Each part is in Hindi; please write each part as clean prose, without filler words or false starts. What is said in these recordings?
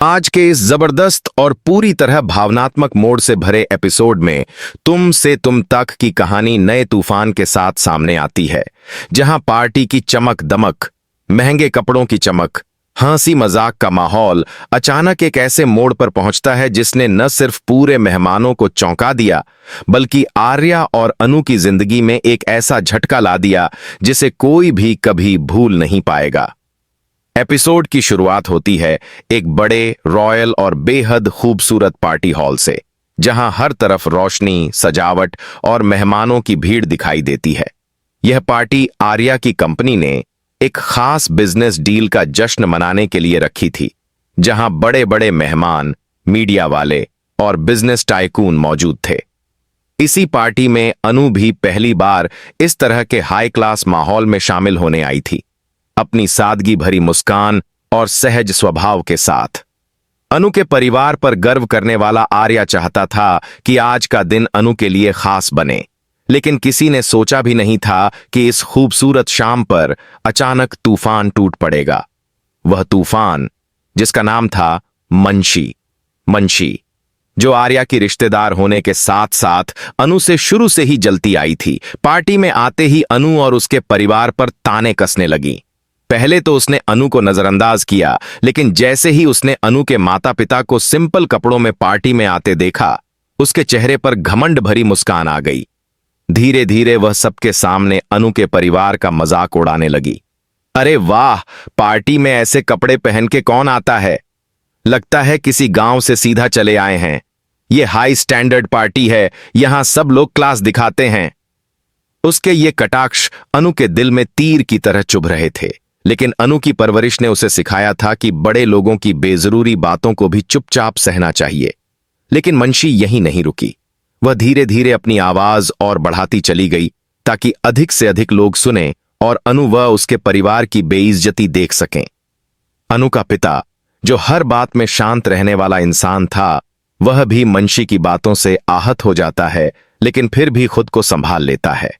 आज के इस जबरदस्त और पूरी तरह भावनात्मक मोड़ से भरे एपिसोड में तुम से तुम तक की कहानी नए तूफान के साथ सामने आती है, जहां पार्टी की चमक दमक, महंगे कपड़ों की चमक, हंसी मजाक का माहौल अचानक एक ऐसे मोड़ पर पहुंचता है जिसने न सिर्फ पूरे मेहमानों को चौंका दिया, बल्कि आर्या और अनु की जिंदगी में एक ऐसा झटका ला दिया जिसे कोई भी कभी भूल नहीं पाएगा। एपिसोड की शुरुआत होती है एक बड़े, रॉयल और बेहद खूबसूरत पार्टी हॉल से, जहां हर तरफ रोशनी, सजावट और मेहमानों की भीड़ दिखाई देती है। यह पार्टी आर्या की कंपनी ने एक खास बिजनेस डील का जश्न मनाने के लिए रखी थी, जहां बड़े बड़े मेहमान, मीडिया वाले और बिजनेस टाइकून मौजूद थे। इसी पार्टी में अनु भी पहली बार इस तरह के हाई क्लास माहौल में शामिल होने आई थी, अपनी सादगी भरी मुस्कान और सहज स्वभाव के साथ। अनु के परिवार पर गर्व करने वाला आर्या चाहता था कि आज का दिन अनु के लिए खास बने, लेकिन किसी ने सोचा भी नहीं था कि इस खूबसूरत शाम पर अचानक तूफान टूट पड़ेगा। वह तूफान जिसका नाम था मंशी। मंशी, जो आर्या की रिश्तेदार होने के साथ साथ अनु से शुरू से ही जलती आई थी, पार्टी में आते ही अनु और उसके परिवार पर ताने कसने लगी। पहले तो उसने अनु को नजरअंदाज किया, लेकिन जैसे ही उसने अनु के माता पिता को सिंपल कपड़ों में पार्टी में आते देखा, उसके चेहरे पर घमंड भरी मुस्कान आ गई। धीरे धीरे वह सबके सामने अनु के परिवार का मजाक उड़ाने लगी। अरे वाह, पार्टी में ऐसे कपड़े पहन के कौन आता है? लगता है किसी गांव से सीधा चले आए हैं। ये हाई स्टैंडर्ड पार्टी है, यहां सब लोग क्लास दिखाते हैं। उसके ये कटाक्ष अनु के दिल में तीर की तरह चुभ रहे थे, लेकिन अनु की परवरिश ने उसे सिखाया था कि बड़े लोगों की बेजरूरी बातों को भी चुपचाप सहना चाहिए। लेकिन मंशी यहीं नहीं रुकी। वह धीरे धीरे अपनी आवाज और बढ़ाती चली गई, ताकि अधिक से अधिक लोग सुने और अनु व उसके परिवार की बेइज्जती देख सकें। अनु का पिता, जो हर बात में शांत रहने वाला इंसान था, वह भी मंशी की बातों से आहत हो जाता है, लेकिन फिर भी खुद को संभाल लेता है।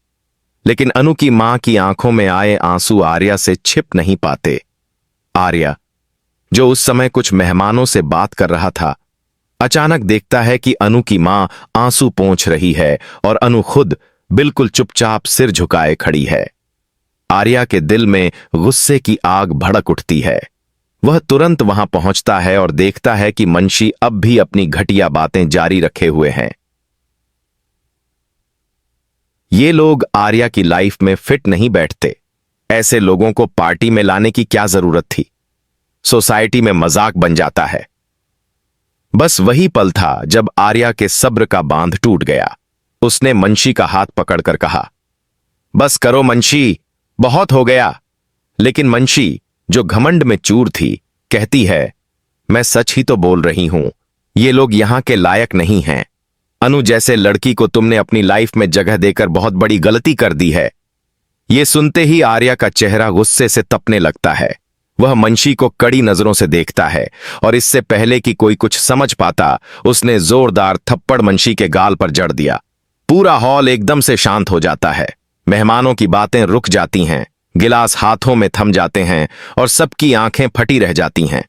लेकिन अनु की मां की आंखों में आए आंसू आर्या से छिप नहीं पाते। आर्या, जो उस समय कुछ मेहमानों से बात कर रहा था, अचानक देखता है कि अनु की मां आंसू पोंछ रही है और अनु खुद बिल्कुल चुपचाप सिर झुकाए खड़ी है। आर्या के दिल में गुस्से की आग भड़क उठती है। वह तुरंत वहां पहुंचता है और देखता है कि मंशी अब भी अपनी घटिया बातें जारी रखे हुए हैं। ये लोग आर्या की लाइफ में फिट नहीं बैठते। ऐसे लोगों को पार्टी में लाने की क्या जरूरत थी? सोसाइटी में मजाक बन जाता है। बस वही पल था जब आर्या के सब्र का बांध टूट गया। उसने मंशी का हाथ पकड़कर कहा, बस करो मंशी, बहुत हो गया। लेकिन मंशी, जो घमंड में चूर थी, कहती है, मैं सच ही तो बोल रही हूं, ये लोग यहां के लायक नहीं हैं। अनु जैसे लड़की को तुमने अपनी लाइफ में जगह देकर बहुत बड़ी गलती कर दी है। यह सुनते ही आर्या का चेहरा गुस्से से तपने लगता है। वह मंशी को कड़ी नजरों से देखता है और इससे पहले कि कोई कुछ समझ पाता, उसने जोरदार थप्पड़ मंशी के गाल पर जड़ दिया। पूरा हॉल एकदम से शांत हो जाता है। मेहमानों की बातें रुक जाती हैं, गिलास हाथों में थम जाते हैं और सबकी आंखें फटी रह जाती हैं।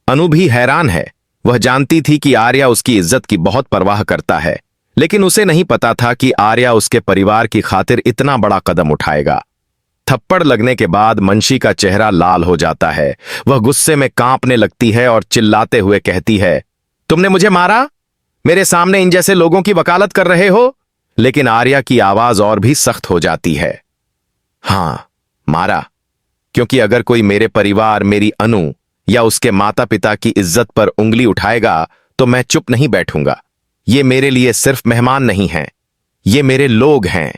अनु भी हैरान है। वह जानती थी कि आर्या उसकी इज्जत की बहुत परवाह करता है, लेकिन उसे नहीं पता था कि आर्या उसके परिवार की खातिर इतना बड़ा कदम उठाएगा। थप्पड़ लगने के बाद मंशी का चेहरा लाल हो जाता है। वह गुस्से में कांपने लगती है और चिल्लाते हुए कहती है, तुमने मुझे मारा? मेरे सामने इन जैसे लोगों की वकालत कर रहे हो? लेकिन आर्या की आवाज और भी सख्त हो जाती है। हां, मारा, क्योंकि अगर कोई मेरे परिवार, मेरी अनु या उसके माता पिता की इज्जत पर उंगली उठाएगा तो मैं चुप नहीं बैठूंगा। ये मेरे लिए सिर्फ मेहमान नहीं हैं, ये मेरे लोग हैं।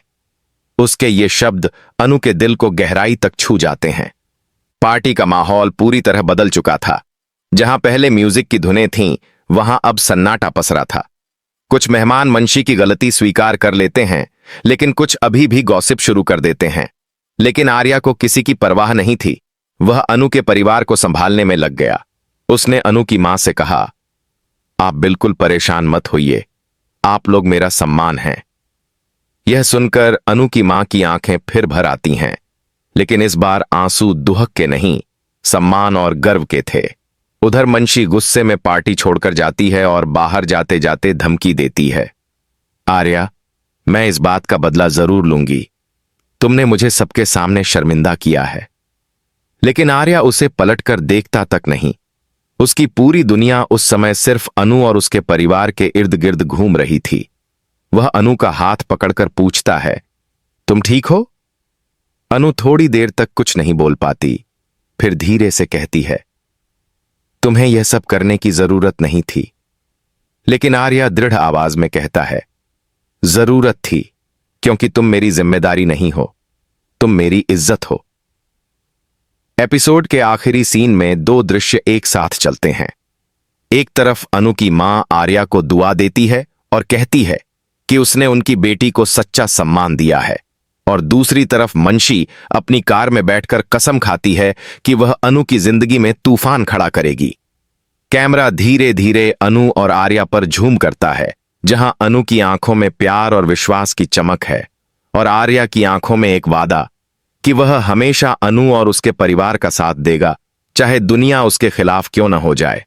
उसके ये शब्द अनु के दिल को गहराई तक छू जाते हैं। पार्टी का माहौल पूरी तरह बदल चुका था। जहां पहले म्यूजिक की धुनें थीं, वहां अब सन्नाटा पसरा था। कुछ मेहमान मंशी की गलती स्वीकार कर लेते हैं, लेकिन कुछ अभी भी गॉसिप शुरू कर देते हैं। लेकिन आर्या को किसी की परवाह नहीं थी। वह अनु के परिवार को संभालने में लग गया। उसने अनु की मां से कहा, आप बिल्कुल परेशान मत होइए, आप लोग मेरा सम्मान हैं। यह सुनकर अनु की मां की आंखें फिर भर आती हैं, लेकिन इस बार आंसू दुहक के नहीं, सम्मान और गर्व के थे। उधर मंशी गुस्से में पार्टी छोड़कर जाती है और बाहर जाते जाते धमकी देती है, आर्या, मैं इस बात का बदला जरूर लूंगी। तुमने मुझे सबके सामने शर्मिंदा किया है। लेकिन आर्या उसे पलटकर देखता तक नहीं। उसकी पूरी दुनिया उस समय सिर्फ अनु और उसके परिवार के इर्द गिर्द घूम रही थी। वह अनु का हाथ पकड़कर पूछता है, तुम ठीक हो? अनु थोड़ी देर तक कुछ नहीं बोल पाती, फिर धीरे से कहती है, तुम्हें यह सब करने की जरूरत नहीं थी। लेकिन आर्या दृढ़ आवाज में कहता है, जरूरत थी, क्योंकि तुम मेरी जिम्मेदारी नहीं हो, तुम मेरी इज्जत हो। एपिसोड के आखिरी सीन में दो दृश्य एक साथ चलते हैं। एक तरफ अनु की मां आर्या को दुआ देती है और कहती है कि उसने उनकी बेटी को सच्चा सम्मान दिया है, और दूसरी तरफ मंशी अपनी कार में बैठकर कसम खाती है कि वह अनु की जिंदगी में तूफान खड़ा करेगी। कैमरा धीरे धीरे अनु और आर्या पर झूम करता है, जहां अनु की आंखों में प्यार और विश्वास की चमक है और आर्या की आंखों में एक वादा कि वह हमेशा अनु और उसके परिवार का साथ देगा, चाहे दुनिया उसके खिलाफ क्यों न हो जाए।